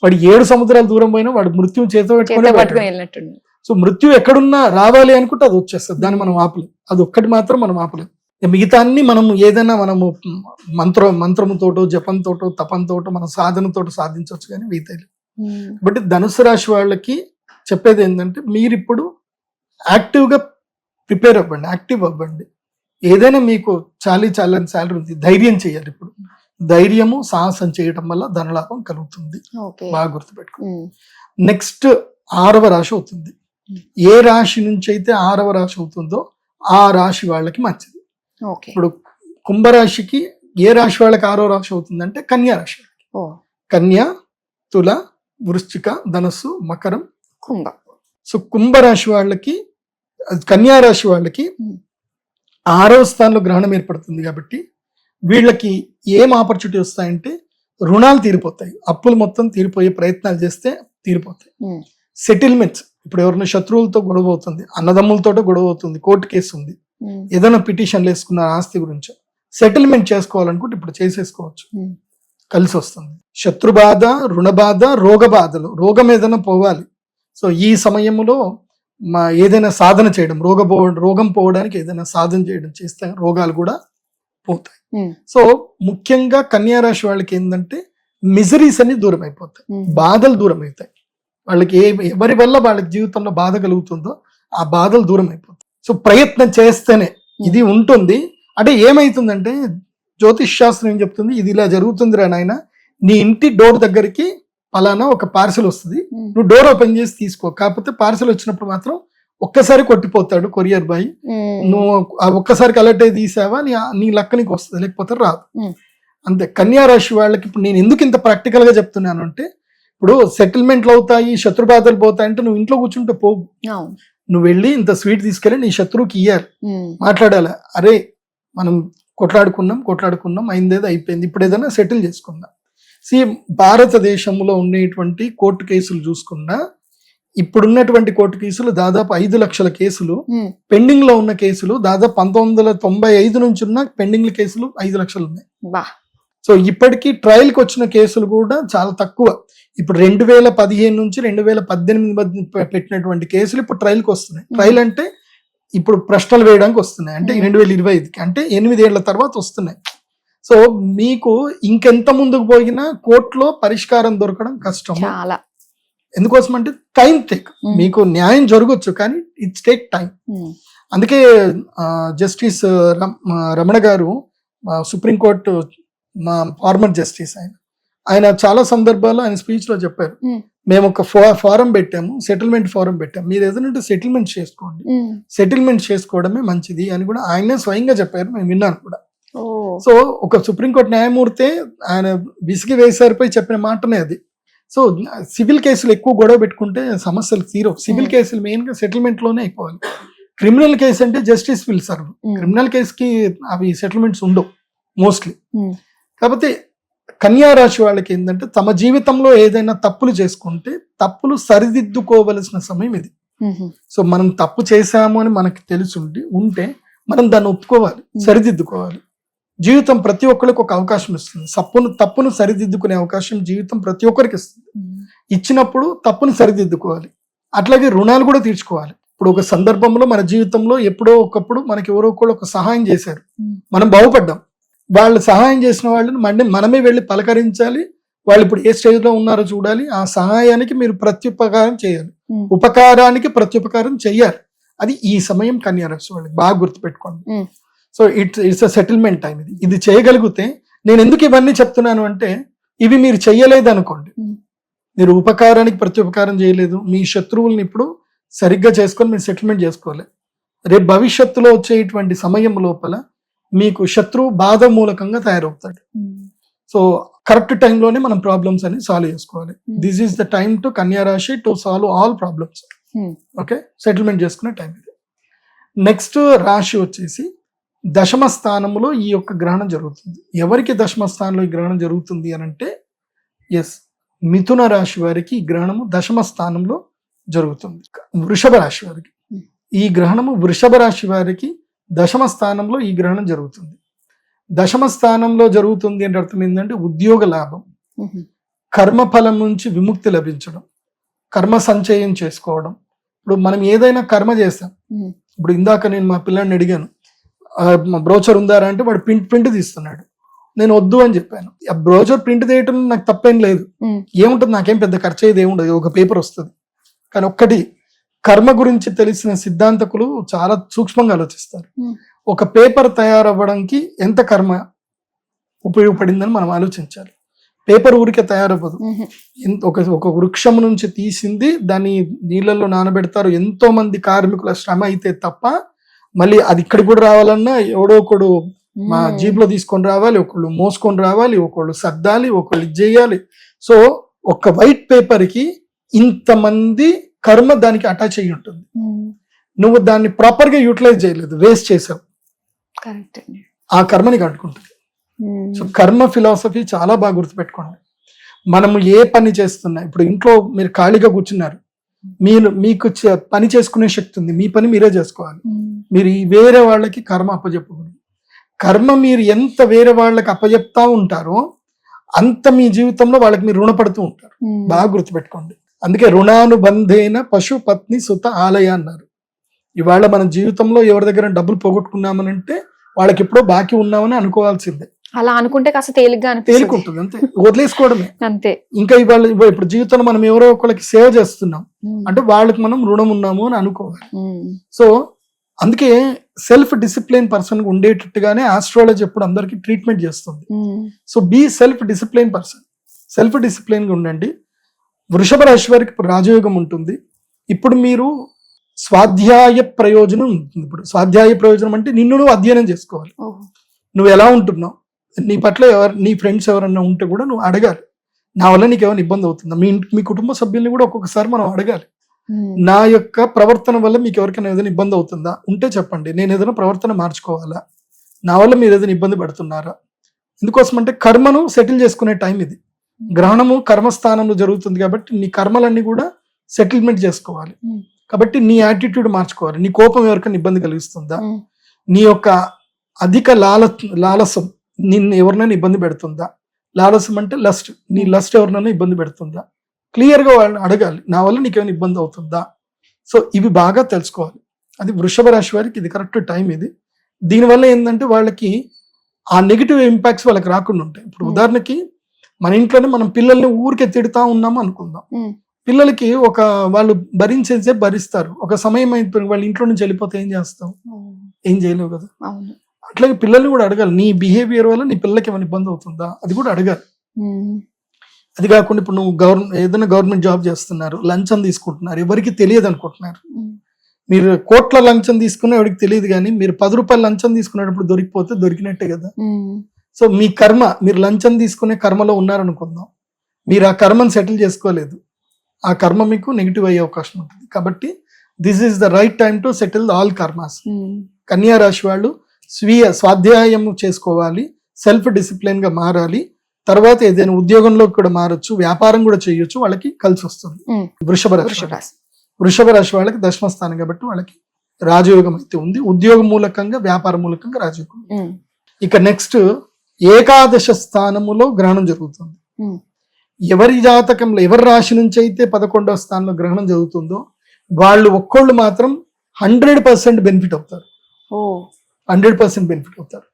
వాడు 7 సముద్రాల దూరం పోయినా వాడు మృత్యు చేతితో పెట్టుకుని. సో మృత్యు ఎక్కడున్నా రావాలి అనుకుంటే అది వచ్చేస్తుంది, దాన్ని మనం ఆపలేం. అది ఒక్కటి మాత్రం మనం ఆపలేం. మిగతా అన్ని మనం ఏదైనా మనము మంత్రముతోటో జపంతోటో తపంతోటో మన సాధనతోటో సాధించవచ్చు, కానీ మిగతా. కాబట్టి ధనుసు రాశి వాళ్ళకి చెప్పేది ఏంటంటే, మీరు ఇప్పుడు యాక్టివ్గా ప్రిపేర్ అవ్వండి, యాక్టివ్ అవ్వండి. ఏదైనా మీకు చాలీ శాలరీ ఉంది, ధైర్యం చేయాలి. ఇప్పుడు ధైర్యము సాహసం చేయటం వల్ల ధనలాభం కలుగుతుంది, బాగా గుర్తుపెట్టుకోండి. నెక్స్ట్ 6వ రాశి అవుతుంది. ఏ రాశి నుంచి అయితే 6వ రాశి అవుతుందో ఆ రాశి వాళ్ళకి మంచిది. ఇప్పుడు కుంభరాశికి ఏ రాశి వాళ్ళకి 6వ రాశి అవుతుందంటే కన్యా రాశి. కన్యా, తుల, వృశ్చిక, ధనస్సు, మకరం, కుంభ. సో కుంభరాశి వాళ్ళకి, కన్యా రాశి వాళ్ళకి 6వ స్థానంలో గ్రహణం ఏర్పడుతుంది కాబట్టి వీళ్ళకి ఏం ఆపర్చునిటీ వస్తాయంటే, రుణాలు తీరిపోతాయి, అప్పులు మొత్తం తీరిపోయే ప్రయత్నాలు చేస్తే తీరిపోతాయి. సెటిల్మెంట్స్, ఇప్పుడు ఎవరైనా శత్రువులతో గొడవ అవుతుంది, అన్నదమ్ములతో గొడవ అవుతుంది, కోర్టు కేసు ఉంది, ఏదైనా పిటిషన్లు వేసుకున్న ఆస్తి గురించి సెటిల్మెంట్ చేసుకోవాలనుకుంటే ఇప్పుడు చేసేసుకోవచ్చు, కలిసి వస్తుంది. శత్రు బాధ, రుణ బాధ, రోగ బాధలు, రోగం ఏదైనా పోవాలి. సో ఈ సమయంలో ఏదైనా సాధన చేయడం, రోగం పోవడానికి ఏదైనా సాధన చేయడం చేస్తే రోగాలు కూడా పోతాయి. సో ముఖ్యంగా కన్యా రాశి వాళ్ళకి ఏంటంటే మిజరీస్ అన్ని దూరం అయిపోతాయి, బాధలు దూరం అవుతాయి. వాళ్ళకి ఎవరి వల్ల వాళ్ళకి జీవితంలో బాధ కలుగుతుందో ఆ బాధలు దూరం అయిపోతాయి. సో ప్రయత్నం చేస్తేనే ఇది ఉంటుంది. అంటే ఏమైతుందంటే, జ్యోతిష్ శాస్త్రం ఏం చెప్తుంది, ఇది ఇలా జరుగుతుందిరా నాయన, నీ ఇంటి డోర్ దగ్గరికి పలానా ఒక పార్సల్ వస్తుంది, నువ్వు డోర్ ఓపెన్ చేసి తీసుకో. కాకపోతే పార్సల్ వచ్చినప్పుడు మాత్రం ఒక్కసారి కొట్టిపోతాడు కొరియర్ బాయ్, నువ్వు ఒక్కసారికి అలర్ట్ అయి తీసావా నీ లక్క నీకు వస్తుంది, లేకపోతే రాదు, అంతే. కన్యా రాశి వాళ్ళకి ఇప్పుడు నేను ఎందుకు ఇంత ప్రాక్టికల్ గా చెప్తున్నాను అంటే, ఇప్పుడు సెటిల్మెంట్లు అవుతాయి, శత్రుబాధలు పోతాయి అంటే నువ్వు ఇంట్లో కూర్చుంటే పోవు, నువ్వు వెళ్ళి ఇంత స్వీట్ తీసుకెళ్ళి నీ శత్రువుకి ఇయ్యాలి, మాట్లాడాలి. అరే మనం కొట్లాడుకున్నాం అయిందేదో అయిపోయింది, ఇప్పుడు ఏదైనా సెటిల్ చేసుకుందాం. భారతదేశంలో ఉండేటువంటి కోర్టు కేసులు చూసుకున్నా, ఇప్పుడున్నటువంటి కోర్టు కేసులు దాదాపు 5 లక్షల కేసులు, పెండింగ్ లో ఉన్న కేసులు దాదాపు 1995 నుంచి ఉన్న పెండింగ్ కేసులు 5 లక్షలు ఉన్నాయి. సో ఇప్పటికీ ట్రయల్ కి వచ్చిన కేసులు కూడా చాలా తక్కువ. ఇప్పుడు 2015 నుంచి 2018 మధ్య పెట్టినటువంటి కేసులు ఇప్పుడు ట్రయల్ కి వస్తున్నాయి. ట్రయల్ అంటే ఇప్పుడు ప్రశ్నలు వేయడానికి వస్తున్నాయి, అంటే 2025కి, అంటే 8 ఏళ్ల తర్వాత వస్తున్నాయి. సో మీకు ఇంకెంత ముందుకు పోయినా కోర్టులో పరిష్కారం దొరకడం కష్టం. చాలా. ఎందుకోసం అంటే టైం టేక్. మీకు న్యాయం జరగచ్చు కానీ ఇట్స్ టేక్ టైం. అందుకే జస్టిస్ రమణ గారు సుప్రీంకోర్టు మా ఫార్మర్ జస్టిస్, ఆయన చాలా సందర్భాల్లో ఆయన స్పీచ్ లో చెప్పారు, మేము ఒక ఫారం పెట్టాము, సెటిల్మెంట్ ఫారం పెట్టాము, మీరు ఏదైనా సెటిల్మెంట్ చేసుకోండి, సెటిల్మెంట్ చేసుకోవడమే మంచిది అని కూడా ఆయనే స్వయంగా చెప్పారు. మేము విన్నాను కూడా. సో ఒక సుప్రీంకోర్టు న్యాయమూర్తి ఆయన విసిగి వేసారిపోయి చెప్పిన మాటనే అది. సో సివిల్ కేసులు ఎక్కువ గొడవ పెట్టుకుంటే సమస్యలు తీరవు. సివిల్ కేసులు మెయిన్ గా సెటిల్మెంట్ లోనే అయిపోవాలి. క్రిమినల్ కేసు అంటే జస్టిస్ విల్ సర్వ్. క్రిమినల్ కేసుకి అవి సెటిల్మెంట్స్ ఉండవు మోస్ట్లీ. కాకపోతే కన్యా రాశి వాళ్ళకి ఏంటంటే తమ జీవితంలో ఏదైనా తప్పులు చేసుకుంటే తప్పులు సరిదిద్దుకోవలసిన సమయం ఇది. సో మనం తప్పు చేశాము అని మనకి తెలిసి ఉంటే మనం దాన్ని ఒప్పుకోవాలి, సరిదిద్దుకోవాలి. జీవితం ప్రతి ఒక్కరికి ఒక అవకాశం ఇస్తుంది. తప్పును సరిదిద్దుకునే అవకాశం జీవితం ప్రతి ఒక్కరికి ఇస్తుంది. ఇచ్చినప్పుడు తప్పును సరిదిద్దుకోవాలి. అట్లాగే రుణాలు కూడా తీర్చుకోవాలి. ఇప్పుడు ఒక సందర్భంలో మన జీవితంలో ఎప్పుడో ఒకప్పుడు మనకి ఎవరో ఒకళ్ళు ఒక సహాయం చేశారు, మనం బాగుపడ్డాం. వాళ్ళు సహాయం చేసిన వాళ్ళని మనమే వెళ్ళి పలకరించాలి. వాళ్ళు ఇప్పుడు ఏ స్టేజ్ లో ఉన్నారో చూడాలి. ఆ సహాయానికి మీరు ప్రత్యుపకారం చేయాలి, ఉపకారానికి ప్రత్యుపకారం చెయ్యాలి. అది ఈ సమయం కన్యా రాశి వాళ్ళకి బాగా గుర్తుపెట్టుకోండి. So it's a settlement time. ఇది చేయగలిగితే, నేను ఎందుకు ఇవన్నీ చెప్తున్నాను అంటే, ఇవి మీరు చెయ్యలేదు అనుకోండి, మీరు ఉపకారానికి ప్రత్యుపకారం చేయలేదు, మీ శత్రువుల్ని ఇప్పుడు సరిగ్గా చేసుకొని మీరు సెటిల్మెంట్ చేసుకోవాలి. రేపు భవిష్యత్తులో వచ్చేటువంటి సమయం లోపల మీకు శత్రువు బాధ మూలకంగా తయారవుతాడు. సో కరెక్ట్ టైంలోనే మనం ప్రాబ్లమ్స్ అని సాల్వ్ చేసుకోవాలి. This is the time to కన్యా రాశి to solve all problems. Okay, settlement చేసుకునే టైం ఇది. నెక్స్ట్ రాశి వచ్చేసి దశమ స్థానంలో ఈ యొక్క గ్రహణం జరుగుతుంది. ఎవరికి దశమ స్థానంలో ఈ గ్రహణం జరుగుతుంది అని అంటే, ఎస్, మిథున రాశి వారికి ఈ గ్రహణము దశమ స్థానంలో జరుగుతుంది. వృషభ రాశి వారికి ఈ గ్రహణము, వృషభ రాశి వారికి దశమ స్థానంలో ఈ గ్రహణం జరుగుతుంది. దశమ స్థానంలో జరుగుతుంది అంటే అర్థం ఏంటంటే ఉద్యోగ లాభం, కర్మఫలం నుంచి విముక్తి లభించడం, కర్మ సంచయం చేసుకోవడం. ఇప్పుడు మనం ఏదైనా కర్మ చేస్తాం. ఇప్పుడు ఇందాక నేను మా పిల్లాడిని అడిగాను, బ్రోచర్ ఉందారా అంటే వాడు ప్రింట్ తీస్తున్నాడు. నేను వద్దు అని చెప్పాను. ఆ బ్రోచర్ ప్రింట్ తీయటం నాకు తప్పేం లేదు, ఏముంటుంది, నాకేం పెద్ద ఖర్చు అయ్యేది ఏముండదు, ఒక పేపర్ వస్తుంది. కానీ ఒక్కటి, కర్మ గురించి తెలిసిన సిద్ధాంతకులు చాలా సూక్ష్మంగా ఆలోచిస్తారు. ఒక పేపర్ తయారవ్వడానికి ఎంత కర్మ ఉపయోగపడిందని మనం ఆలోచించాలి. పేపర్ ఊరికే తయారవ్వదు. ఒక వృక్షం నుంచి తీసింది దాన్ని నీళ్ళల్లో నానబెడతారు. ఎంతో మంది కార్మికుల శ్రమ అయితే తప్ప మళ్ళీ అది ఇక్కడికి కూడా రావాలన్నా ఎవడో ఒకడు మా జీప్ లో తీసుకొని రావాలి, ఒకళ్ళు మోసుకొని రావాలి, ఒకళ్ళు సర్దాలి, ఒకళ్ళు ఇది చేయాలి. సో ఒక వైట్ పేపర్ కి ఇంతమంది కర్మ దానికి అటాచ్ అయ్యి ఉంటుంది. నువ్వు దాన్ని ప్రాపర్ గా యూటిలైజ్ చేయలేదు, వేస్ట్ చేసావు, ఆ కర్మని కట్టుకుంటుంది. సో కర్మ ఫిలాసఫీ చాలా బాగా గుర్తుపెట్టుకోండి. మనము ఏ పని చేస్తున్నా, ఇప్పుడు ఇంట్లో మీరు ఖాళీగా కూర్చున్నారు, మీకు పని చేసుకునే శక్తి ఉంది, మీ పని మీరే చేసుకోవాలి. మీరు వేరే వాళ్ళకి కర్మ అప్పచెప్పకూడదు. కర్మ మీరు ఎంత వేరే వాళ్ళకి అప్పచెప్తా ఉంటారో అంత మీ జీవితంలో వాళ్ళకి మీరు రుణపడుతూ ఉంటారు. బాగా గుర్తుపెట్టుకోండి. అందుకే రుణానుబంధేన పశు పత్ని సుత ఆలయ అన్నారు. ఇవాళ మన జీవితంలో ఎవరి దగ్గర డబ్బులు పోగొట్టుకున్నామనంటే వాళ్ళకి ఎప్పుడో బాకీ ఉన్నామని అనుకోవాల్సిందే. అలా అనుకుంటే కాస్త తేలికుంటుంది, అంతే, వదిలేసుకోవడమే అంతే. ఇంకా ఇవాళ ఇప్పుడు జీవితంలో మనం ఎవరో ఒకరికి సేవ చేస్తున్నాం అంటే వాళ్ళకి మనం రుణం ఉన్నాము అని అనుకోవాలి. సో అందుకే సెల్ఫ్ డిసిప్లిన్ పర్సన్ ఉండేటట్టుగానే ఆస్ట్రాలజీ ఎప్పుడు అందరికి ట్రీట్మెంట్ చేస్తుంది. So be self discipline person, self discipline గా ఉండండి. వృషభ రాశి వారికి ఇప్పుడు రాజయోగం ఉంటుంది. ఇప్పుడు మీరు స్వాధ్యాయ ప్రయోజనం ఉంటుంది. ఇప్పుడు స్వాధ్యాయ ప్రయోజనం అంటే నిన్ను నువ్వు అధ్యయనం చేసుకోవాలి. నువ్వు ఎలా ఉంటున్నావు, నీ పట్ల నీ ఫ్రెండ్స్ ఎవరన్నా ఉంటే కూడా నువ్వు అడగాలి, నా వల్ల నీకు ఏమైనా ఇబ్బంది అవుతుందా, మీ కుటుంబ సభ్యుల్ని కూడా ఒక్కొక్కసారి మనం అడగాలి. నా యొక్క ప్రవర్తన వల్ల మీకు ఎవరికైనా ఏదైనా ఇబ్బంది అవుతుందా, ఉంటే చెప్పండి, నేను ఏదైనా ప్రవర్తన మార్చుకోవాలా, నా వల్ల మీరు ఏదైనా ఇబ్బంది పడుతున్నారా. ఎందుకోసం అంటే కర్మను సెటిల్ చేసుకునే టైం ఇది. గ్రహణము కర్మస్థానంలో జరుగుతుంది కాబట్టి నీ కర్మలన్నీ కూడా సెటిల్మెంట్ చేసుకోవాలి. కాబట్టి నీ యాటిట్యూడ్ మార్చుకోవాలి. నీ కోపం ఎవరికైనా ఇబ్బంది కలిగిస్తుందా, నీ యొక్క అధిక లాలసం నిన్ను ఎవరినైనా ఇబ్బంది పెడుతుందా, లాలసం అంటే లస్ట్, నీ లస్ట్ ఎవరినైనా ఇబ్బంది పెడుతుందా, క్లియర్ గా వాళ్ళని అడగాలి, నా వల్ల నీకేమైనా ఇబ్బంది అవుతుందా. సో ఇవి బాగా తెలుసుకోవాలి. అది వృషభ రాశి వారికి ఇది కరెక్ట్ టైం ఇది. దీనివల్ల ఏంటంటే వాళ్ళకి ఆ నెగిటివ్ ఇంపాక్ట్స్ వాళ్ళకి రాకుండా ఉంటాయి. ఇప్పుడు ఉదాహరణకి మన ఇంట్లోనే మనం పిల్లల్ని ఊరికే తిడతా ఉన్నాము అనుకుందాం, పిల్లలకి ఒక వాళ్ళు భరించేసే భరిస్తారు, ఒక సమయం అయిపోయి వాళ్ళ ఇంట్లో నుంచి వెళ్ళిపోతే ఏం చేస్తాం, ఏం చేయలేవు కదా. అట్లాగే పిల్లల్ని కూడా అడగాలి, నీ బిహేవియర్ వల్ల నీ పిల్లలకి ఏమైనా ఇబ్బంది అవుతుందా, అది కూడా అడగాలి. అది కాకుండా ఇప్పుడు నువ్వు ఏదైనా గవర్నమెంట్ జాబ్ చేస్తున్నారు, లంచం తీసుకుంటున్నారు, ఎవరికి తెలియదు అనుకుంటున్నారు, మీరు కోట్ల లంచం తీసుకున్నా ఎవరికి తెలియదు, కానీ మీరు 10 రూపాయలు లంచం తీసుకునేటప్పుడు దొరికిపోతే దొరికినట్టే కదా. సో మీ కర్మ, మీరు లంచం తీసుకునే కర్మలో ఉన్నారనుకుందాం, మీరు ఆ కర్మను సెటిల్ చేసుకోలేదు, ఆ కర్మ మీకు నెగిటివ్ అయ్యే అవకాశం ఉంటుంది. కాబట్టి this is the right time to settle all karmas. కన్యా రాశి వాళ్ళు స్వీయ స్వాధ్యాయం చేసుకోవాలి, సెల్ఫ్ డిసిప్లిన్ గా మారాలి, తర్వాత ఏదైనా ఉద్యోగంలో కూడా మారచ్చు, వ్యాపారం కూడా చేయొచ్చు, వాళ్ళకి కలిసి వస్తుంది. వృషభ రాశి వాళ్ళకి దశమ స్థానం కాబట్టి వాళ్ళకి రాజయోగం అయితే ఉంది, ఉద్యోగ మూలకంగా వ్యాపార మూలకంగా రాజయోగం. ఇక నెక్స్ట్ ఏకాదశ స్థానములో గ్రహణం జరుగుతుంది. ఎవరి జాతకంలో ఎవరి రాశి నుంచి అయితే 11వ స్థానంలో గ్రహణం జరుగుతుందో వాళ్ళు ఒక్కళ్ళు మాత్రం 100% బెనిఫిట్ అవుతారు, 100% బెనిఫిట్ అవుతారు.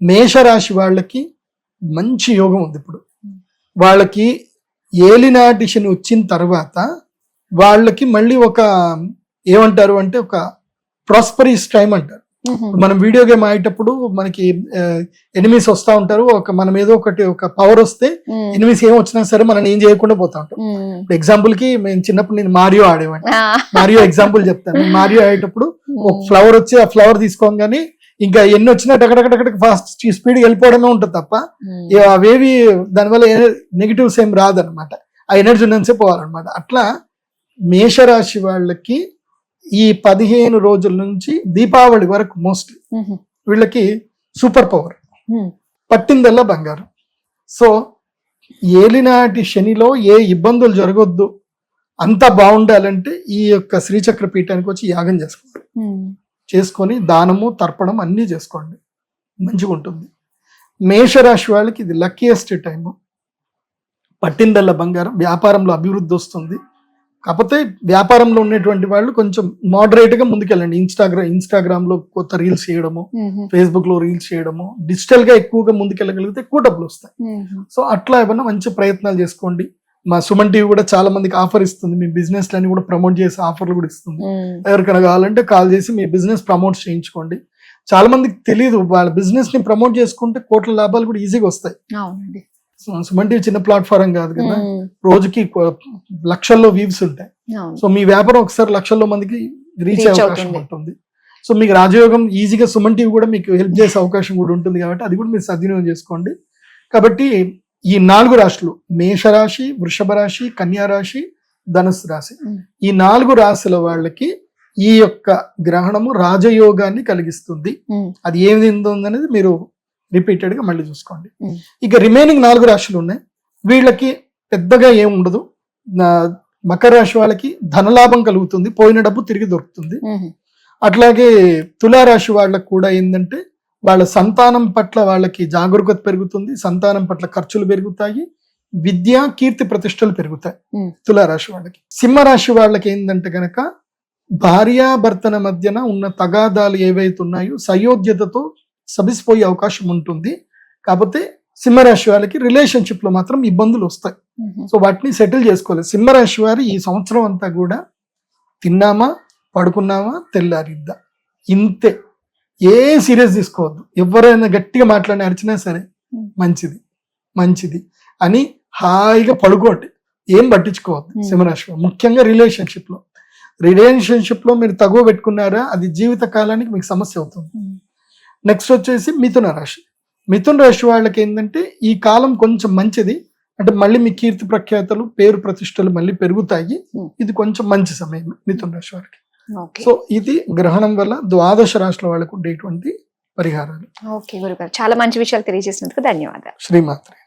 మేషరాశి వాళ్ళకి మంచి యోగం ఉంది. ఇప్పుడు వాళ్ళకి ఏలినాటి శని వచ్చిన తర్వాత వాళ్ళకి మళ్ళీ ఒక ఏమంటారు అంటే ఒక ప్రాస్పరీస్ టైం అంటారు. మనం వీడియో గేమ్ ఆడేటప్పుడు మనకి ఎనిమీస్ వస్తా ఉంటారు, మనం ఏదో ఒక పవర్ వస్తే ఎనిమీస్ ఏం వచ్చినా సరే మనం ఏం చేయకుండా పోతా ఉంటాం. ఇప్పుడు ఎగ్జాంపుల్ కి నేను చిన్నప్పుడు నేను మారియో ఆడేవాడిని, మారియో ఎగ్జాంపుల్ చెప్తాను. మారియో ఆడేటప్పుడు ఒక ఫ్లవర్ వచ్చి ఆ ఫ్లవర్ తీసుకోగానే ఇంకా ఎన్ని వచ్చినా టకటక ఫాస్ట్ స్పీడ్ వెళ్ళిపోవడమే ఉంటుంది తప్ప అవేవి దానివల్ల నెగిటివ్స్ ఏం రాదనమాట, ఆ ఎనర్జీ ఉన్నంతే పోవాలన్నమాట. అట్లా మేషరాశి వాళ్ళకి ఈ 15 రోజుల నుంచి దీపావళి వరకు మోస్ట్లీ వీళ్ళకి సూపర్ పవర్, పట్టిందల్లా బంగారం. సో ఏలినాటి శనిలో ఏ ఇబ్బందులు జరగొద్దు, అంతా బాగుండాలంటే ఈ యొక్క శ్రీచక్ర పీఠానికి వచ్చి యాగం చేసుకోండి, చేసుకొని దానము తర్పణం అన్నీ చేసుకోండి, మంచిగా ఉంటుంది. మేషరాశి వాళ్ళకి ఇది లక్కీయెస్ట్ టైము, పట్టిందల్లా బంగారం, వ్యాపారంలో అభివృద్ధి వస్తుంది. కాకపోతే వ్యాపారంలో ఉన్నటువంటి వాళ్ళు కొంచెం మోడరేట్ గా ముందుకెళ్ళండి. ఇన్స్టాగ్రామ్ లో కొత్త రీల్స్ చేయడము, ఫేస్బుక్ లో రీల్స్ చేయడము, డిజిటల్ గా ఎక్కువగా ముందుకెళ్ళగలిగితే ఎక్కువ డబ్బులు వస్తాయి. సో అట్లా ఏమన్నా మంచి ప్రయత్నాలు చేసుకోండి. మా సుమన్ టీవీ కూడా చాలా మందికి ఆఫర్ ఇస్తుంది, మీ బిజినెస్ లని కూడా ప్రమోట్ చేసే ఆఫర్లు కూడా ఇస్తుంది. ఎవరికైనా కావాలంటే కాల్ చేసి మీ బిజినెస్ ప్రమోట్ చేయించుకోండి. చాలా మందికి తెలియదు, వాళ్ళ బిజినెస్ ని ప్రమోట్ చేసుకుంటే కోట్ల లాభాలు కూడా ఈజీగా వస్తాయి. సుమన్ టీవీ చిన్న ప్లాట్ఫారం కాదు కదా, రోజుకి లక్షల్లో వ్యూస్ ఉంటాయి. సో మీ వ్యాపారం ఒకసారి లక్షల్లో మందికి రీచ్ అయ్యే అవకాశం ఉంటుంది. సో మీకు రాజయోగం ఈజీగా సుమన్ టీవీ కూడా మీకు హెల్ప్ చేసే అవకాశం కూడా ఉంటుంది కాబట్టి అది కూడా మీరు సద్వినియోగం చేసుకోండి. కాబట్టి ఈ 4 రాశులు మేషరాశి, వృషభ రాశి, కన్యా రాశి, ధనుసు రాశి, ఈ 4 రాశుల వాళ్ళకి ఈ యొక్క గ్రహణము రాజయోగాన్ని కలిగిస్తుంది. అది ఏమి ఉందనేది మీరు రిపీటెడ్ గా మళ్ళీ చూసుకోండి. ఇక రిమైనింగ్ 4 రాశులు ఉన్నాయి, వీళ్ళకి పెద్దగా ఏం ఉండదు. మకర రాశి వాళ్ళకి ధనలాభం కలుగుతుంది, పోయిన డబ్బు తిరిగి దొరుకుతుంది. అట్లాగే తులారాశి వాళ్ళకి కూడా ఏంటంటే వాళ్ళ సంతానం పట్ల వాళ్ళకి జాగరూకత పెరుగుతుంది, సంతానం పట్ల ఖర్చులు పెరుగుతాయి, విద్య కీర్తి ప్రతిష్టలు పెరుగుతాయి తులారాశి వాళ్ళకి. సింహరాశి వాళ్ళకి ఏంటంటే గనక భార్యాభర్తల మధ్యన ఉన్న తగాదాలు ఏవైతే ఉన్నాయో సయోధ్యతతో సబిసిపోయే అవకాశం ఉంటుంది. కాకపోతే సింహరాశి వాళ్ళకి రిలేషన్షిప్ లో మాత్రం ఇబ్బందులు వస్తాయి. సో వాటిని సెటిల్ చేసుకోవాలి. సింహరాశి వారు ఈ సంవత్సరం అంతా కూడా తిన్నామా పడుకున్నామా తెల్లారిద్దా ఇంతే, ఏ సీరియస్ తీసుకోవద్దు. ఎవరైనా గట్టిగా మాట్లాడి అరిచినా సరే మంచిది అని హాయిగా పడుకోండి, ఏం పట్టించుకోవద్దు. సింహరాశి వారు ముఖ్యంగా రిలేషన్షిప్ లో మీరు తగువ పెట్టుకున్నారా అది జీవిత కాలానికి మీకు సమస్య అవుతుంది. నెక్స్ట్ వచ్చేసి మిథున రాశి వాళ్ళకి ఏంటంటే ఈ కాలం కొంచెం మంచిది, అంటే మళ్ళీ మీ కీర్తి ప్రఖ్యాతలు పేరు ప్రతిష్టలు మళ్ళీ పెరుగుతాయి. ఇది కొంచెం మంచి సమయం మిథున రాశి వారికి. సో ఇది గ్రహణం వల్ల 12 రాశుల వాళ్ళకు ఉండేటువంటి పరిహారాలు. ఓకే గురుగారు, చాలా మంచి విషయాలు తెలియజేసినందుకు ధన్యవాదాలు. శ్రీమాత్రే.